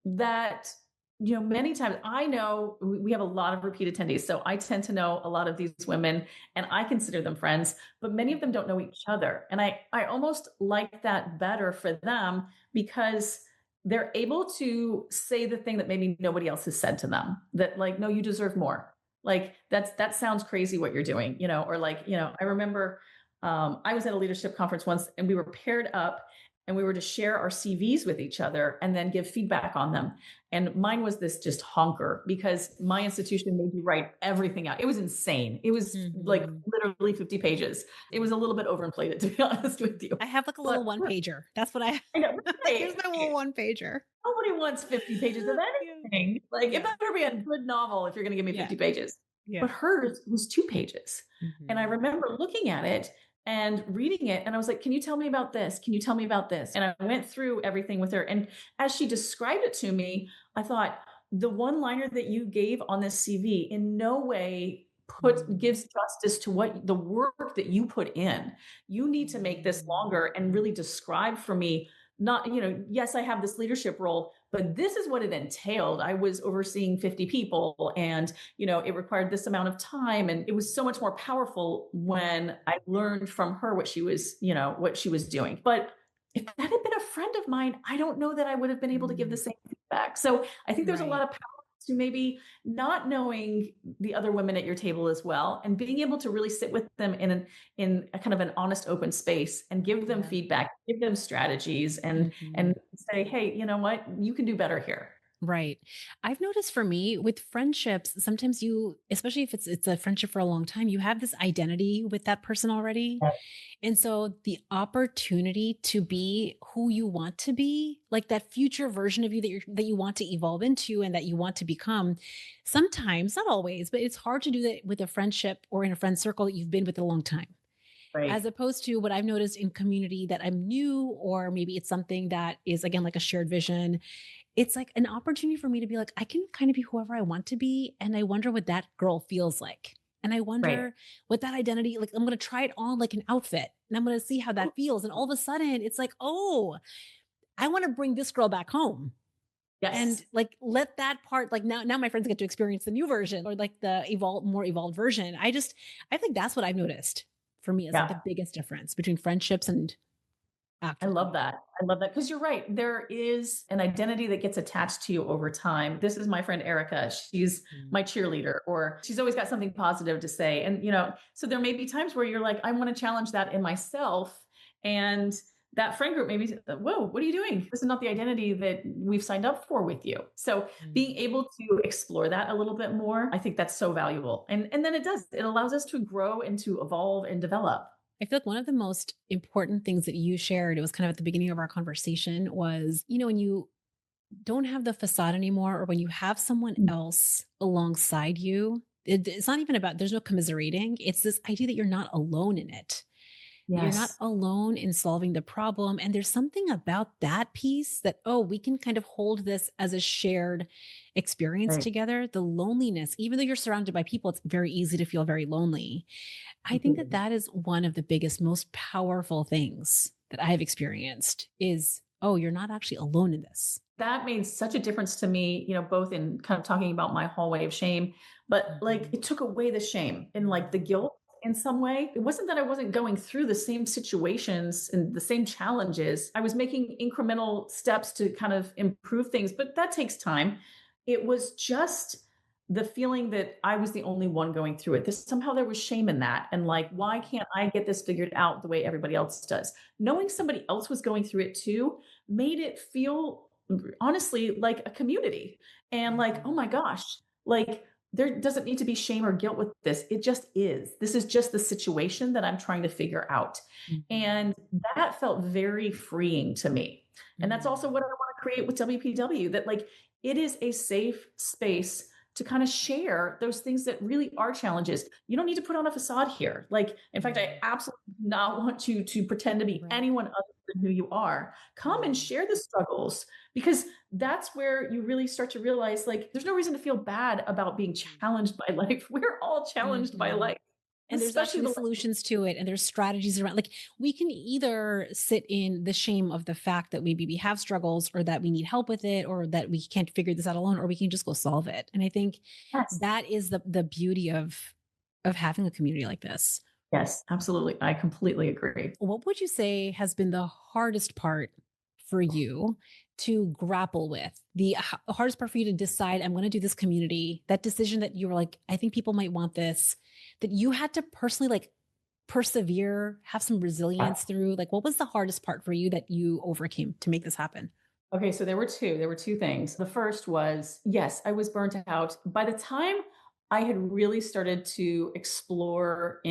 that, you know, many times I know we have a lot of repeat attendees. So I tend to know a lot of these women and I consider them friends, but many of them don't know each other. And I almost like that better for them because they're able to say the thing that maybe nobody else has said to them, that like, no, you deserve more. Like that sounds crazy what you're doing, you know, or like, you know, I remember I was at a leadership conference once and we were paired up and we were to share our CVs with each other and then give feedback on them. And mine was this just honker because my institution made you write everything out. It was insane. It was like Mhm. literally 50 pages. It was a little bit overinflated, to be honest with you. I have like a But little one pager. That's what I I know, like. Here's right, my little right. one pager. Nobody wants 50 pages of Yeah. anything. Like, it Yeah. better be a good novel if you're going to give me Yeah. 50 pages. But Yeah. hers was 2 pages. And I Mhm. remember looking at it and reading it. And I was like, can you tell me about this? Can you tell me about this? And I went through everything with her. And as she described it to me, I thought, the one liner that you gave on this CV in no way Mm. gives justice to what the work that you put in. You need to make this Mm. longer and really describe for me, not, you know, yes, I have this leadership role, but this is what it entailed. I was overseeing 50 people and, you know, it required this amount of time. And it was so much more powerful when I learned from her what she was, you know, what she was doing. But if that had been a friend of mine, I don't know that I would have been able to give the Mm. same feedback. So I think there's a lot Right. of power to maybe not knowing the other women at your table as well and being able to really sit with them in a kind of an honest open space and give them Yeah. feedback, give them strategies and Mhm. say, hey, you know what, you can do better here. Right. I've noticed for me with friendships, sometimes you, especially if it's a friendship for a long time, you have this identity with that person already. And so the opportunity to be who you want to be, like that future version of you that you want to evolve into and that you want to become, sometimes, not always, but it's hard to do that with a friendship or in a friend circle that you've been with a long time. As Right. opposed to what I've noticed in community that I'm new, or maybe it's something that is again like a shared vision. It's like an opportunity for me to be like, I can kind of be whoever I want to be. And I wonder what that girl feels like. And I Right. wonder what that identity, like, I'm going to try it on like an outfit and I'm going to see how that feels. And all of a sudden, it's like, oh, I want to bring this girl back home. And Yes. like let that part, like now my friends get to experience the new version or like the more evolved version. I think that's what I've noticed for me is like the Yeah. biggest difference between friendships and I after love leaving. that. I love that because you're right. There is an identity that gets attached to you over time. This is my friend Erica. She's Mm. my cheerleader, or she's always got something positive to say. And, so there may be times where you're like, I want to challenge that in myself. And that friend group maybe, whoa, what are you doing? This is not the identity that we've signed up for with you. So being Mm. able to explore that a little bit more, I think that's so valuable. And then it allows us to grow and to evolve and develop. I feel like one of the most important things that you shared, it was kind of at the beginning of our conversation, was, when you don't have the facade anymore, or when you have someone else alongside you, it's not even about, there's no commiserating. It's this idea that you're not alone in it. You're not Yes. alone in solving the problem. And there's something about that piece that, oh, we can kind of hold this as a shared experience Right. together. The loneliness, even though you're surrounded by people, it's very easy to feel very lonely. I think that Completely. that is one of the biggest, most powerful things that I've experienced is, oh, you're not actually alone in this. That made such a difference to me, both in kind of talking about my hallway of shame, but like Mhm. it took away the shame and like the guilt in some way. It wasn't that I wasn't going through the same situations and the same challenges. I was making incremental steps to kind of improve things, but that takes time. It was just the feeling that I was the only one going through it. This somehow there was shame in that. And like, why can't I get this figured out the way everybody else does? Knowing somebody else was going through it too made it feel honestly like a community and like, oh Mhm. my gosh, like there doesn't need to be shame or guilt with this. It just is. This is just the situation that I'm trying to figure out. Mhm. And that felt very freeing to me. And that's also what Mhm. I want to create with WPW, that like it is a safe space to kind of share those things that really are challenges. You don't need to put on a facade here. Like, in fact, I Mm. absolutely do not want you to pretend to be Right. anyone other than who you are. Come and Mm. share the struggles, because that's where you really start to realize like there's no reason to feel bad about being challenged by life. We're all challenged by Mhm. life, And there's especially actually the solutions to it, and there's strategies around, like, we can either sit in the shame of the fact that maybe we have struggles, or that we need help with it, or that we can't figure this out alone, or we can just go solve it. And I think yes, that is the beauty of having a community like this. yes, absolutely. I completely agree. What would you say has been the hardest part for you to grapple with? The hardest part for you to decide, I'm going to do this community, that decision that you were like, I think people might want this, that you had to personally like persevere, have some Yeah. resilience through? Like, what was the hardest part for you that you overcame to make this happen? Okay, so there were two things. The first was, yes, I was burnt out. By the time I had really started to explore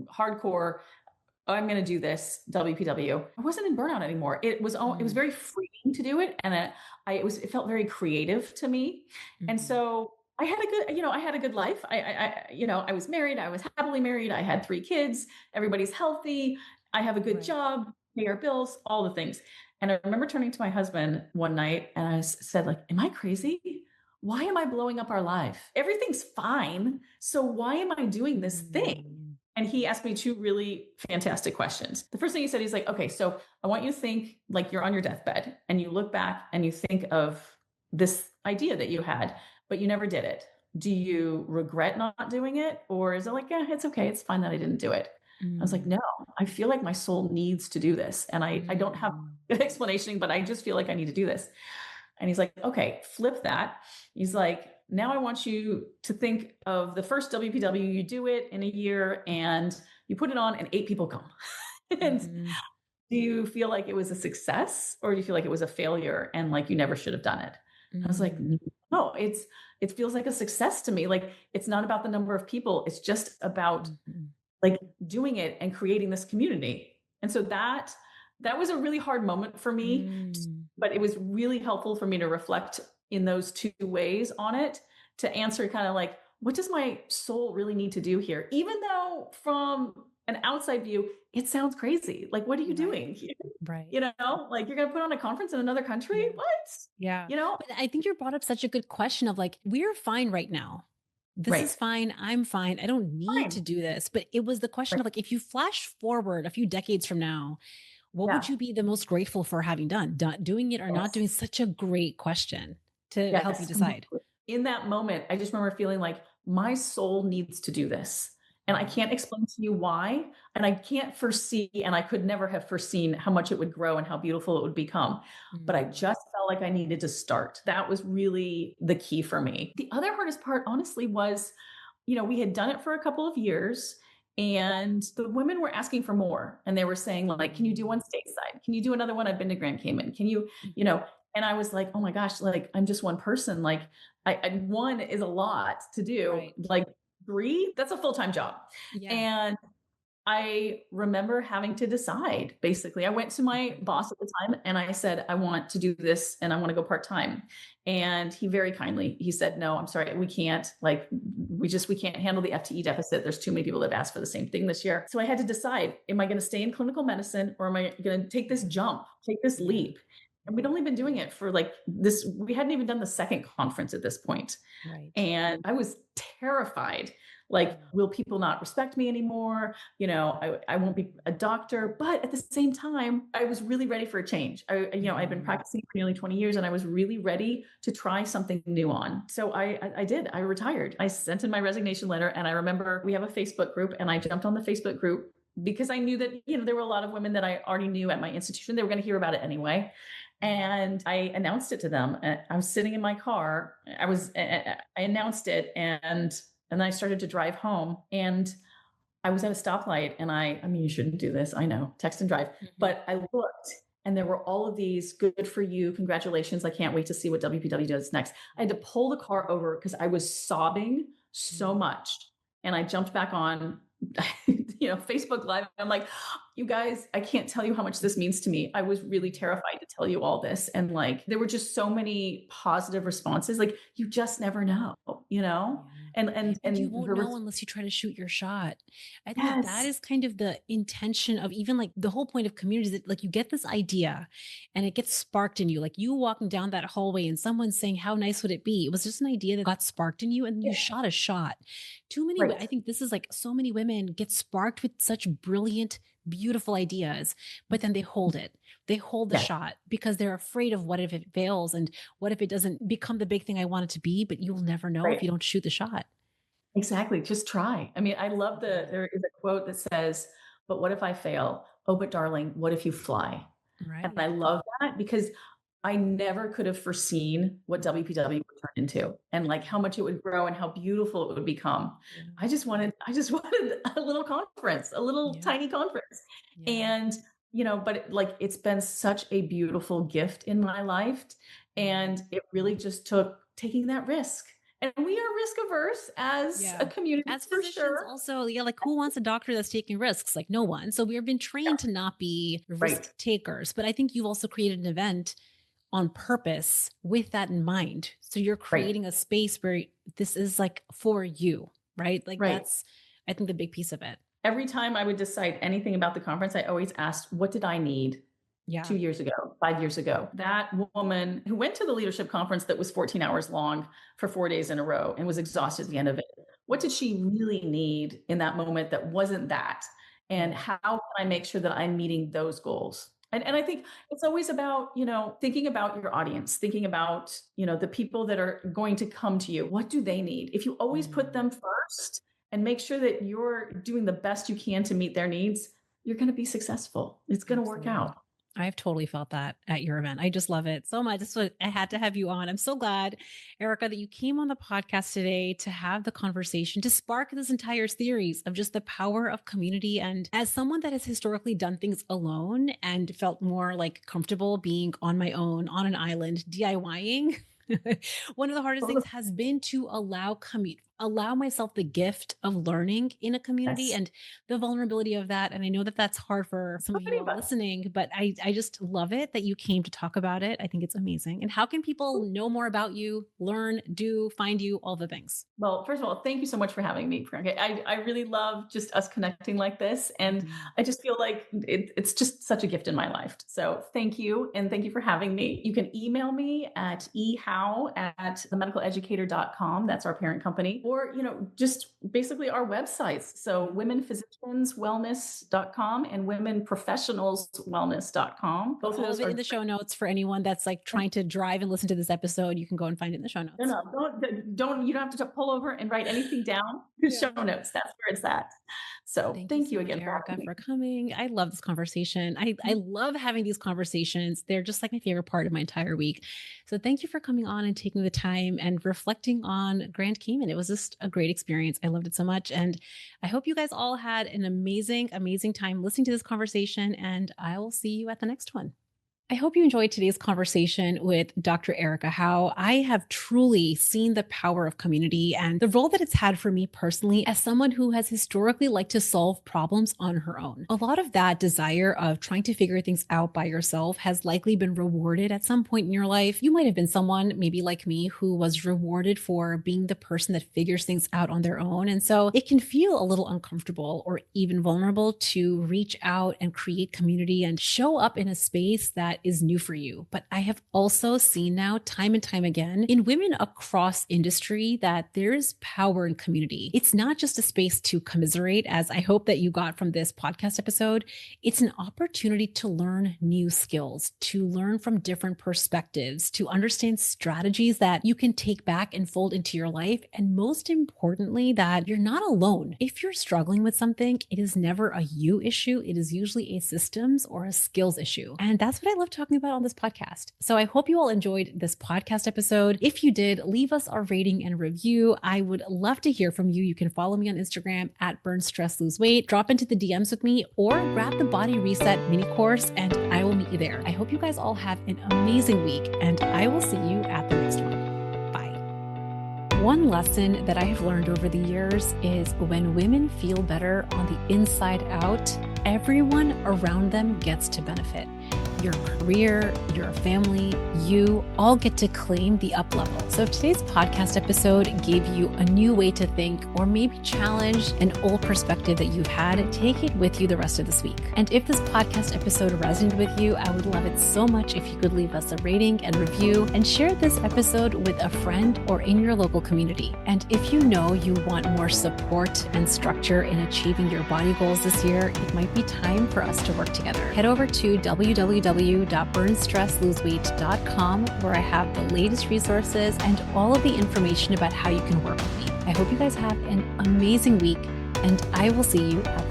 hardcore, I'm going to do this WPW. I wasn't in burnout anymore. It was Mm. very freeing to do it, and it felt very creative to me. And Mhm. so I had a good life. I was married. I was happily married. I had 3 kids. Everybody's healthy. I have a good Right. job, pay our bills, all the things. And I remember turning to my husband one night and said, like, am I crazy? Why am I blowing up our life? Everything's fine. So why am I doing this thing? Mm. And he asked me 2 really fantastic questions. The first thing he said, he's like, "Okay, so I want you to think like you're on your deathbed and you look back and you think of this idea that you had, but you never did it. Do you regret not doing it? Or is it like, yeah, it's okay. It's fine that I didn't do it?" I was like, Mm. "No, I feel like my soul needs to do this. And I don't have Mm. a good explanation, but I just feel like I need to do this." And he's like, "Okay, flip that." He's like, "Now I want you to think of the first WPW. You do it in a year and you put it on and 8 people come." And Mhm. do you feel like it was a success, or do you feel like it was a failure and like you never should have done it? I was like, Mm. no, it feels like a success to me. Like it's not about the number of people. It's just about Mhm. like doing it and creating this community. And so that was a really hard moment for me, Mm. but it was really helpful for me to reflect in those 2 ways on it, to answer kind of like, what does my soul really need to do here? Even though from an outside view, it sounds crazy. Like, what are you Right. doing here? Right. Like you're going to put on a conference in another country? Yeah. What? Yeah. You know? But I think you brought up such a good question of like, we're fine right now. This is Right. fine. I'm fine. I don't need to Fine. do this. But it was the question Right. of like, if you flash forward a few decades from now, what would Yeah. you be the most grateful for having done? Doing it or not Yes. doing? Such a great question to help you Yes, decide. completely. In that moment, I just remember feeling like my soul needs to do this. And I Wow. can't explain to you why, and I can't foresee, and I could never have foreseen how much it would grow and how beautiful it would become. But I Mm. just felt like I needed to start. That was really the key for me. The other hardest part, honestly, was, we had done it for a couple of years and the women were asking for more. And they were saying, like, can you do Mm. one stateside? Can you do another one? I've been to Grand Cayman. Can you, you Mhm. know, and I was like, oh my gosh, like I'm just one person. Like one is a lot to do. Right. Like three, that's a full-time job. Yeah. And I remember having to decide, basically. I went to my Mhm. boss at the time and I said, "I want to do this and I wanna go part-time." And he very kindly, he said, "No, I'm sorry, we can't, like, we can't handle the FTE deficit. There's too many people that have asked for the same thing this year." So I had to decide, am I gonna stay in clinical medicine or am I gonna take this Mhm. jump, take this Yeah. leap? And we'd only been doing it for, like, this we hadn't even done the second conference at this point. Right. And I was terrified. Like, Yeah. will people not respect me anymore? I won't be a doctor. But at the same time, I was really ready for a change. I'd been Mhm. practicing for nearly 20 years and I was really ready to try something new on. So I did. I retired. I sent in my resignation letter. And I remember we have a Facebook group and I jumped on the Facebook group because I knew that, there were a lot of women that I already knew at my institution. They were going to hear about it anyway. Yeah. And I announced it to them. I was sitting in my car. I announced it and I started to drive home and I was at a stoplight and I mean, you shouldn't do this. I know, text and drive. Mhm. But I looked and there were all of these good for you. Congratulations. I can't wait to see what WPW does next. I had to pull the car over because I was sobbing so Mhm. much. And I jumped back on, Facebook Live. I'm like, you guys, I can't tell you how much this means to me. I was really Mhm. terrified to tell you all this. And like, there were just so many positive responses. Like, you just never know, you know? Yeah. And you And won't the know unless you try to shoot your shot. I think that that yes, is kind of the intention of even like the whole point of community is that like you get this idea and it gets sparked in you. Like you walking down that hallway and someone saying, how nice would it be? It was just an idea that got sparked in you and you yeah, shot a shot. Too many, I right, think this is like so many women get sparked with such brilliant, beautiful ideas, but then they hold it. They hold the yes, shot because they're afraid of what if it fails and what if it doesn't become the big thing I want it to be, but you'll never know if right. you don't shoot the shot. Exactly, just try. I mean, I love Mhm. there is a quote that says, "But what if I fail? Oh, but darling, what if you fly?" And Right. I love that because I never could have foreseen what WPW would turn into and, like, how much it would grow and how beautiful it would become. Yeah. I just wanted a little conference, a little Yeah. tiny conference. Yeah. And, but, like, it's been such a beautiful gift in my life, Yeah. and it really just took taking that risk. And we are risk averse as Yeah. a community As for physicians, sure. also, yeah, like who wants a doctor that's taking risks? Like no one. So we've been Yeah, trained to not be right, risk takers. But I think you've also created an event on purpose with that in mind. So you're right, creating a space where this is like for you, right? Like right. that's, I think, the big piece of it. Every time I would decide anything about the conference, I always asked, "What did I need Yeah. 2 years ago, 5 years ago?" That woman who went to the leadership conference that was 14 hours long for 4 days in a row and was exhausted Right. at the end of it, what did she really need in that moment that wasn't that? And Yeah. how can I make sure that I'm meeting those goals? And I think it's always about, thinking about your audience, thinking about, the people that are going to come to you. What do they need? If you always put Mm. them first and make sure that you're doing the best you can to meet their needs, you're gonna be successful. It's gonna work Absolutely. out. I've totally felt that at your event. I just love it so much. So I had to have you on. I'm so glad, Erica, that you came on the podcast today to have the conversation, to spark this entire series of just the power of community. And as someone that has historically done things alone and felt more like comfortable being on my own on an island, DIYing, one of the hardest things has been to allow myself the gift of learning in a community Yes. and the vulnerability of that. And I know that that's hard for some So of you many all of us. listening, but I just love it that you came to talk about it. I think it's amazing. And how can people know more about you, learn, do, find you, all the things? Well, first of all, thank you so much for having me, Priyanka. I really love just us connecting like this, and Mhm. I just feel like it's just such a gift in my life. So thank you, and thank you for having me. You can email me at ehow@themedicaleducator.com. That's our parent company. or, just basically our websites. So womenphysicianswellness.com and womenprofessionalswellness.com. Both of All those of it are in the show notes for anyone that's like trying to drive and listen to this episode. You can go and find it in the show no, notes. no, you don't have to pull over and write anything down. The Yeah. show notes, that's where it's at. So Thank you thank so you much, again for Erica, having me. for coming. I love this conversation. I love having these conversations. They're just like my favorite part of my entire week. So thank you for coming on and taking the time and reflecting on Grand Cayman. It was just a great experience. I loved it so much. And I hope you guys all had an amazing, amazing time listening to this conversation. And I will see you at the next one. I hope you enjoyed today's conversation with Dr. Erica Howe. I have truly seen the power of community and the role that it's had for me personally as someone who has historically liked to solve problems on her own. A lot of that desire of trying to figure things out by yourself has likely been rewarded at some point in your life. You might have been someone, maybe like me, who was rewarded for being the person that figures things out on their own. And so it can feel a little uncomfortable or even vulnerable to reach out and create community and show up in a space that is new for you. But I have also seen now time and time again in women across industry that there's power in community. It's not just a space to commiserate, as I hope that you got from this podcast episode. It's an opportunity to learn new skills, to learn from different perspectives, to understand strategies that you can take back and fold into your life. And most importantly, that you're not alone. If you're struggling with something, it is never a you issue. It is usually a systems or a skills issue. And that's what I love talking about on this podcast. So I hope you all enjoyed this podcast episode. If you did, leave us a rating and review. I would love to hear from you. You can follow me on Instagram at Burn Stress Lose Weight, drop into the DMs with me, or grab the Body Reset mini course and I will meet you there. I hope you guys all have an amazing week and I will see you at the next one. Bye. One lesson that I have learned over the years is when women feel better on the inside out, everyone around them gets to benefit. Your career, your family, you all get to claim the up level. So if today's podcast episode gave you a new way to think or maybe challenge an old perspective that you've had, take it with you the rest of this week. And if this podcast episode resonated with you, I would love it so much if you could leave us a rating and review and share this episode with a friend or in your local community. And if you know you want more support and structure in achieving your body goals this year, it might be time for us to work together. Head over to www.burnstressloseweight.com where I have the latest resources and all of the information about how you can work with me. I hope you guys have an amazing week and I will see you at the